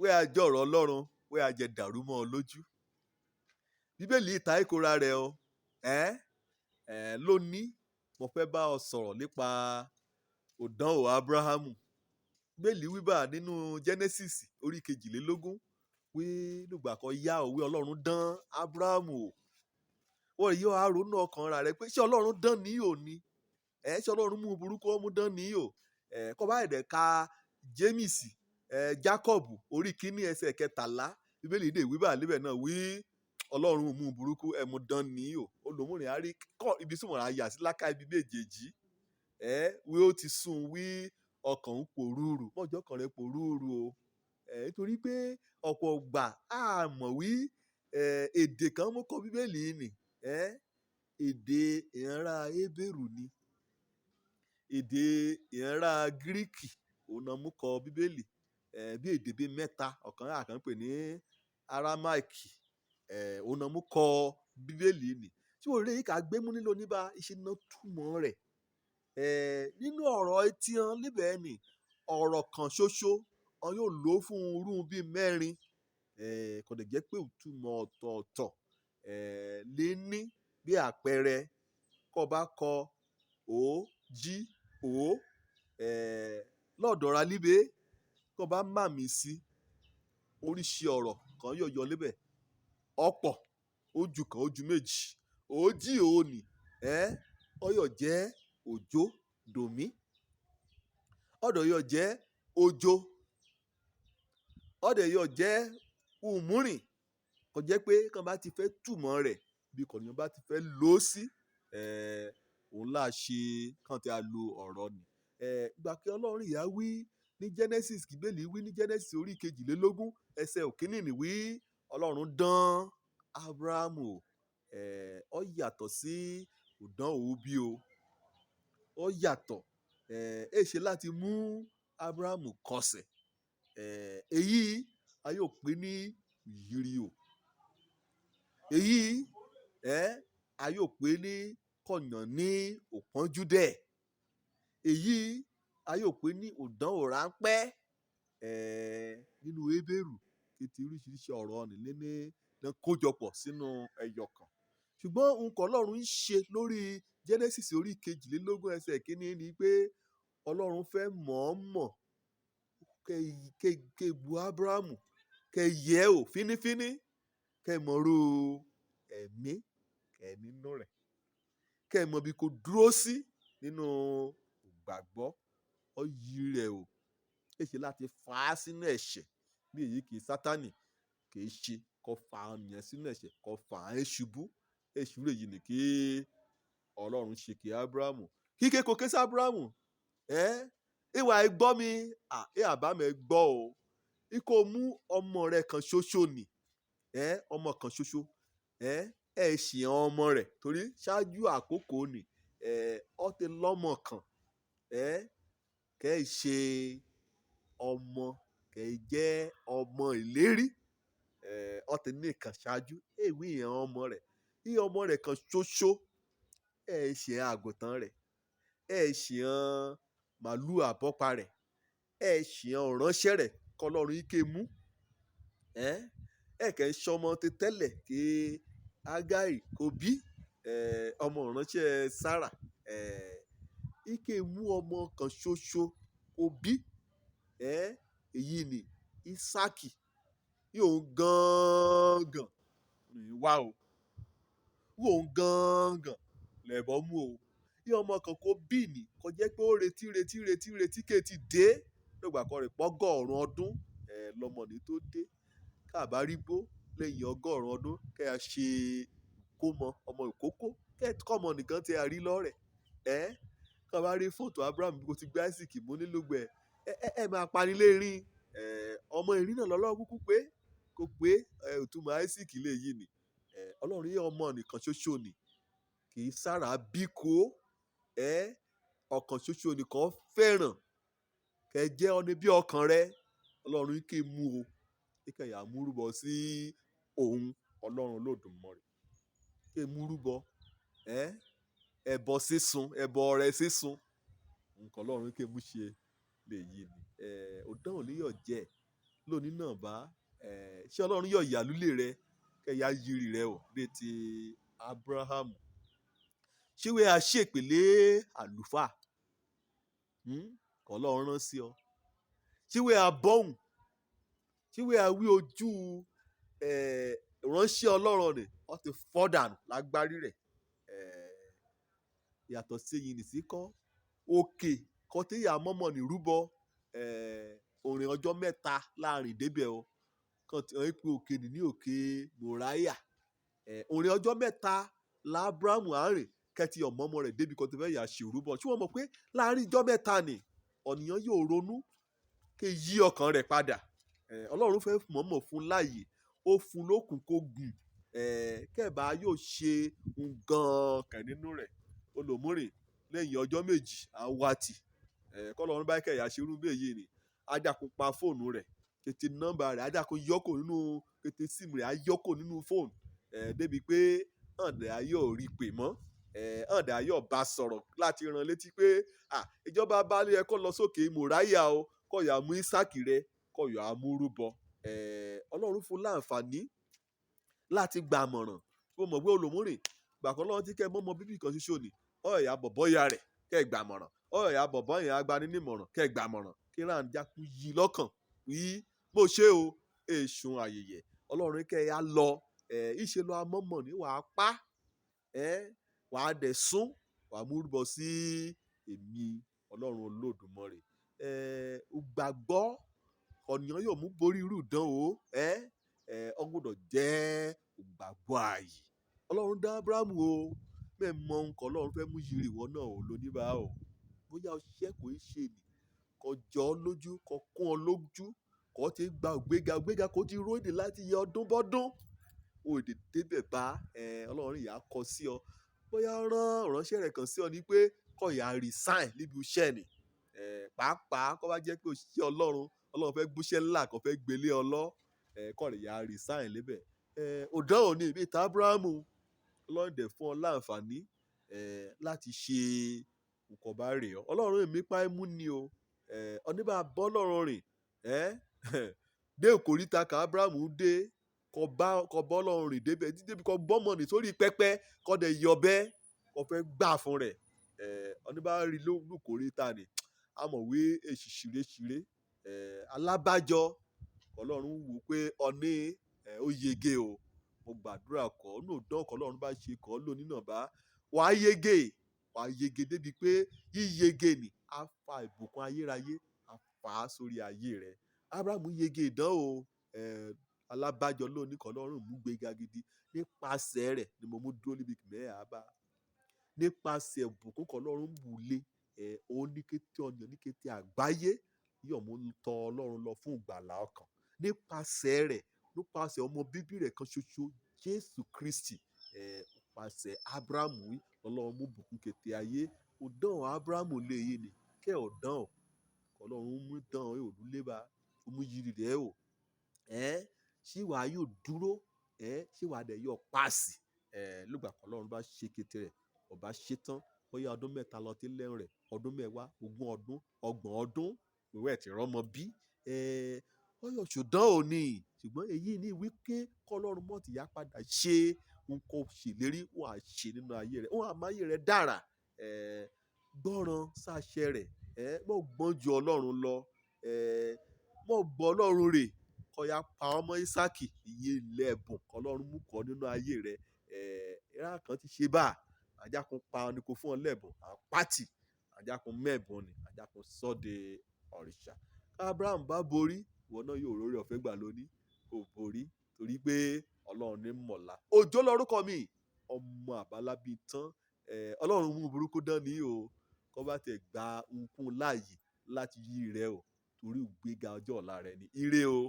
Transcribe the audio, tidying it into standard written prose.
wẹ́ àjọ ọ̀rọ̀ Ọlọ́run wẹ́ àjẹ dàrú mọ́ ọ lójú. Bíbélì ta ìkóra rẹ̀ o. Lónìí mo fẹ́ bá ọ sọ̀rọ̀ nípa òdánwò Ábúráhámù. Bíbélì wíbà nínú Genesis orí 22 wí nígbà kan yá òwe Ọlọ́run dán Ábúráhámù o. Wọ́n yóò á ronú ọkàn ra rẹ̀ pé ṣé Ọlọ́run dán ní òní? Ṣé Ọlọ́run mú burúkú ọmú dán ní o? Kọ́ bá ẹ̀dẹ̀ ka Jémìsì Jacob orí 1 ẹsẹ̀ 13 Bíbélì dè wíbà níbẹ̀ náà wí Ọlọ́run mú burúkú ẹmu dán ní o. Olùmúrin àárí kọ́ ibi tí wọ́n á yà sí láká ibi méjèèjì. Wí ó ti sùn wí ọkàn ń pòrúurù mọ́jọ́ kan rẹ̀ pòrúurù o. Nítorí pé ọ̀pọ̀ gbà á mọ̀ wí èdè kan mú kọ Bíbélì nì. Èdè ìranra Hébérù ni. Èdè ìranra Gíríkì òun náà mú kọ Bíbélì. Bí èdè bíi mẹ́ta ọ̀kan àkàn pè ní Arámáìkì òun náà mú kọ Bíbélì nì. Tí wọ́n rí ká gbé mú nílò níbà iṣẹ́ náà túmọ̀ rẹ̀. Nínú ọ̀rọ̀ etí hàn níbẹ̀ ni ọ̀rọ̀ kan ṣoṣo wọn yóò lò fún irú bíi mẹ́rin. Kò dẹ̀ jẹ́ pé ìtumọ̀ ọ̀tọ̀ọ̀tọ̀ lè ní bí àpẹẹrẹ kọ́ bá kọ ó jí ó lọ́dọ̀ ra líbe kọ́ bá màmì sí oríṣi ọ̀rọ̀ kan yóò yọ lébẹ̀ ọ̀pọ̀ ojú kan ojú méjì ó jí ó nì ó yóò jẹ́ òjò dòmí ọ̀dọ̀ yóò jẹ́ òjò ọ̀dẹ̀ yóò jẹ́ ùmúrìn kò jẹ́ pé kàn bá ti fẹ́ túmọ̀ rẹ̀ bí kọ̀ọ̀nìyàn bá ti fẹ́ lò ó sí òun là ṣe kàn tí a lo ọ̀rọ̀ nì. Ìgbà kí Ọlọ́run ìyá wí ní Genesis Bíbélì wí ní Genesis orí 22 ẹsẹ̀ òkínní ni wí Ọlọ́run dán Ábúráhámù ó yàtọ̀ sí ìdánwò bí o. Ó yàtọ̀ èṣe láti mú Ábúráhámù kọsẹ̀. Èyí a yóò pè ní ìyírí o. Èyí a yóò pè ní kọ̀yàn ní òpọ́njú dẹ̀. Èyí a yóò pè ní ìdánwò ráńpẹ́ nínú Hébérù kété oríṣiríṣi ọ̀rọ̀ nílé ní kójọpọ̀ sínú ẹyọ kan. Ṣùgbọ́n nǹkan Ọlọ́run ń ṣe lórí Genesis orí 22 ẹsẹ̀ 1 ni pé Ọlọ́run fẹ́ mọ̀ọ́mọ̀ kẹ́ bu Ábúráhámù kẹ́ yẹ̀ ò fínífíní kẹ́ mọ̀rú ẹ̀mí kẹ́ nínú rẹ̀ kẹ́ mọ̀ bí kò dúró sí nínú ìgbàgbọ́ ó yí rẹ̀ o. Èṣe láti fà á sínú ẹ̀ṣẹ̀ bí èyí kì í Sátánì kì í ṣe kó fà á yẹn sínú ẹ̀ṣẹ̀ kó fà á ṣubú. Èṣù rẹ̀ yìí ni kí Ọlọ́run ṣe kí Ábúráhámù kíké kò ké sí Ábúráhámù ìwà ẹgbọ́ mi àbámẹ́ gbọ́ o. Ikọ̀ mú ọmọ rẹ̀ kan ṣoṣo nì ọmọ kan ṣoṣo ṣì hàn ọmọ rẹ̀ torí ṣáájú àkókò nì ó ti lọ́mọ kan kẹ́ ẹ ṣe ọmọ kẹ́ ẹ jẹ́ ọmọ ìlérí ó ti ní ìkan ṣáájú èwì ìhàn ọmọ rẹ̀ ní ọmọ rẹ̀ kan ṣoṣo ṣì hàn àgùntàn rẹ̀ ṣì hàn màlúù àbọ́pa rẹ̀ ṣì hàn ọ̀ránṣẹ́ rẹ̀ kọlọ́run ike mú kẹ́ ń ṣọmọ ti tẹ́lẹ̀ kí Ágáì kò bí ọmọ ìránṣẹ́ Sárà ike mú ọmọ kan ṣoṣo kò bí èyí ni Ísákì yóò gángan wá o yóò gángan lẹ̀bọ̀ mú o. Yí ọmọ kan kò bí ni kò jẹ́ pé ó retí kéètì dé lọ́gbà kan rẹ̀ pọ́gọ́rùn ọdún lọmọ ní tó dé káàbárígbó lẹ́yìn 100 ọdún kẹ́ a ṣe kómọ ọmọ ìkókó kọ́mọ nìkan tí a rí lọ́rẹ̀ kọ́ bá rí fọ́tò Abraham bí kò ti gbé Isaac mú nílùgbẹ̀ máa panilẹ́rìn ọmọ ìrìn náà lọ́lọ́run kúkú pé kò pé ìtumọ̀ Isaac lè yí ni Ọlọ́run yẹ ọmọ nìkan ṣoṣo ni kì í sára bí kò ọkàn ṣoṣo nìkan fẹ́ràn kẹ́ jẹ́ ọni bí ọkàn rẹ Ọlọ́run ike mú o ike yà múrúbọ sí òun Ọlọ́run Olódùmarè ike múrúbọ ẹbọ sísun ẹbọ ọrẹ sísun nǹkan Ọlọ́run ike mú ṣe lè yí ni ọdán ò níyọ̀ jẹ́ lónìí náà bá ṣé ọlọ́run yọ̀ ìyàlúlé rẹ kẹ́yà yiri rẹ o bíi ti Ábúráhámù ṣíwé aṣèpèlé àlùfáà ọlọ́run rán sí ọ ṣíwé abọ́hùn ṣíwé awí ojú ránṣẹ́ ọlọ́run rẹ̀ wọ́n ti fọ́ dànù lágbárí rẹ̀ yàtọ̀ sí eyín nìsí kọ́ òkè kọ́téyà mọ́mọ́ ní rúbọ òrìn ọjọ́ mẹ́ta láàrin débẹ̀ o kan tí wọ́n pe òkè ní òkè Moriah òrìn ọjọ́ mẹ́ta l'Ábúráhámù àárín kẹ́tì ọ̀mọ́mọ́ rẹ̀ débi kan tó fẹ́ yà ṣe òrúbọ tí wọ́n mọ̀ pé láàrin ọjọ́ mẹ́ta ni ọ̀nìyàn yóò ronú kí yí ọkàn rẹ̀ padà ọlọ́run fẹ́ mọ̀ọ́mọ̀ fún láàyè ó fún lókun kó gùn kẹ́ẹ̀bá yóò ṣe nǹkan kẹ̀ nínú rẹ̀ olùmúrìn lẹ́yìn ọjọ́ méjì àwátì kọ́lọ́run bá kẹ̀yà ṣerú bí èyí ni ajakun pa fóònù rẹ̀ kété nọ́mbà rẹ̀ ajakun yọkò nínú kété síìmù rẹ̀ ayọkò nínú fóònù débi pé ọ̀dẹ̀ ayọ̀ rí pè mọ́ ọ̀dẹ̀ ayọ̀ bá sọ̀rọ̀ láti rán létí pé ìjọba balẹ̀ ẹ̀kọ́ lọ sókè Mòráyà o kọ̀yà mú Ísáàkì rẹ̀ kọ̀yà amúrúbọ ọlọ́run fún láǹfààní láti gbàmọ̀ràn tó mọ̀ pé olùmúrìn gbàkọ́ lọ́wọ́ tí kẹ́ mọ́mọ́ bíbí kan ṣoṣo ni ọ̀yà bọ̀bọ̀ ya rẹ̀ kẹ́ gbàmọ̀ràn ọ̀yà bọ̀bọ̀ yẹn agbaninímọ̀ràn kẹ́ gbàmọ̀ràn kí ráńjákú yí lọ́kàn yí mo ṣe o èṣùn àyèyè ọlọ́run kẹ́ ya lọ ìṣe lọ amọ́mọ̀ ní wàá pa wàá dẹ̀ sún wàá múrúbọ sí èmi ọlọ́run Olódùmarè gbàgbọ́ ọ̀nìyàn yóò mú borí irú ìdánwò ọgbọ́dọ̀ jẹ́ ògbàgbọ́ ààyè ọlọ́run dá Ábúráhámù o bẹ́ẹ̀ mọ nǹkan ọlọ́run fẹ́ mú yiri ìwọ náà o lóníbà o bóyá ọṣẹ́ kò í ṣe nì kò jọ ọ lójú kò kún ọ lójú kò ti gba ògbéga kò ti róde láti yẹ ọdún bọ́dún o èdè débẹ̀ bá ọlọ́run ìyá kọ sí ọ bóyá rán ìránṣẹ́ rẹ̀ kàn sí ọ ní pé kó yá resign níbi iṣẹ́ ni pàápàá kó bá jẹ́ pé òṣìṣẹ́ ọlọ́run fẹ́ gbúṣẹ́ ńlá kan fẹ́ gbélé ọlọ́ kó rẹ̀ yá resign lébẹ̀ òdán òní ìbí ìta Ábúráhámù ọlọ́run dẹ̀ fún ọ láǹfààní láti ṣe nǹkan bá rè ọ ọlọ́run èmi pa ẹ́ mú ni o oníbà bọ́ ọlọ́run rìn dé òkòríta ká Ábúráhámù dé kó bọ́ ọlọ́run rìn débi kó gbọ́mọ nì sórí pẹ́pẹ́ kó dẹ̀ yọbẹ́ kó fẹ́ gbà fún rẹ̀ oníbà rí lókòríta ni amọ̀wé èṣìṣiré alábàjọ ọlọ́run wò pé ọ̀ní ó yege o mo gbàdúrà kọ́ ní òdán ọkọ̀ ọlọ́run bá ṣe kọ́ lónìí náà bá wàá yege débi pé yíyege ni á fa ìbùkún ayérayé á fà á sórí ayé rẹ̀ Ábúráhámù yege ìdánwò alábàjọ lónìí kọ́ ọlọ́run mú gbéga gidi nípasẹ̀ rẹ̀ ni mo mú dúró níbi mẹ́ẹ̀ẹ́ bá nípasẹ̀ ìbùkún kọ́ ọlọ́run wù lé òun ní kété ọ̀nà ní kété àgbáyé yóò mú tọ̀ ọlọ́run lọ fún ìgbàlá ọkàn nípasẹ̀ rẹ̀ nípasẹ̀ ọmọ bíbí rẹ̀ kan ṣoṣo Jésù Kristi nípasẹ̀ Ábúráhámù ọlọ́run mú bùkún kété ayé ọ̀dán Ábúráhámù lè yé ni kẹ́ ọ̀dán ọlọ́run mú dán òrùlébà ó mú yiri rẹ̀ o ṣé wàá yóò dúró ṣé wàá dẹ̀ yóò pàṣì lùgbà kan ọlọ́run bá ṣe kété rẹ̀ ọba ṣetán bóyá ọdún mẹ́ta lọ tí lẹ́rìn rẹ̀ ọdún mẹ́wàá 20 ọdún 30 ọdún ìwé ti rọ́mọ bí ọyọ ṣùdán ò ní ṣùgbọ́n èyí ní wípé kọ́lọ́run mọ́ ti yá padà ṣe nǹkan ṣèlérí wọn à ṣe nínú ayé rẹ̀ wọn àmáyé rẹ̀ dára gbọ́ràn sáṣẹ rẹ̀ mọ́ gbọ́n ju ọlọ́run lọ mọ́ gbọ́ ọlọ́run rè kó yá pa ọmọ Ísáàkì iye ilẹ̀ ẹ̀bùn kọ́lọ́run mú kọ́ nínú ayé rẹ̀ ìran kan ti ṣe bá àjàkùn pa ọ ní kò fún ọ lẹ́bùn àpáàtì àjàkùn mẹ́ẹ̀bùn ni àjàkùn sọ́de òrìṣà Ábúráhámù bá borí ìwọ náà yóò rórí ọ̀fẹ́ gbà lónìí kò borí torí pé ọlọ́run ní mọ̀lá òjò lórúkọ mi ọmọ àbálábí tán ọlọ́run mú burúkú dán ní o kó bá tẹ̀ gba nkún láàyè láti yí rẹ o torí ìgbéga ọjọ́ ọ̀la rẹ ní ire o.